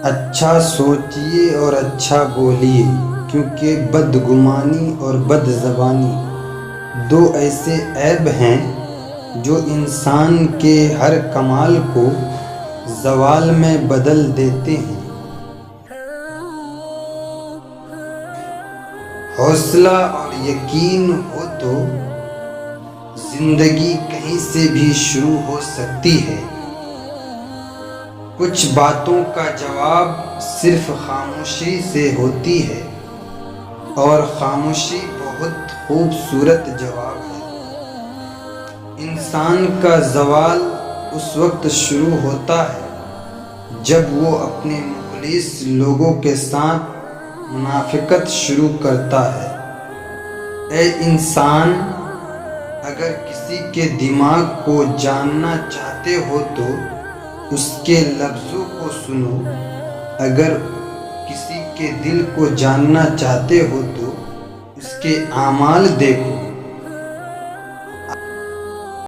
اچھا سوچیے اور اچھا بولیے، کیونکہ بدگمانی اور بد زبانی دو ایسے عیب ہیں جو انسان کے ہر کمال کو زوال میں بدل دیتے ہیں۔ حوصلہ اور یقین ہو تو زندگی کہیں سے بھی شروع ہو سکتی ہے۔ کچھ باتوں کا جواب صرف خاموشی سے ہوتی ہے، اور خاموشی بہت خوبصورت جواب ہے۔ انسان کا زوال اس وقت شروع ہوتا ہے جب وہ اپنے مخلص لوگوں کے ساتھ منافقت شروع کرتا ہے۔ اے انسان، اگر کسی کے دماغ کو جاننا چاہتے ہو تو اس کے لفظوں کو سنو، اگر کسی کے دل کو جاننا چاہتے ہو تو اس کے اعمال دیکھو۔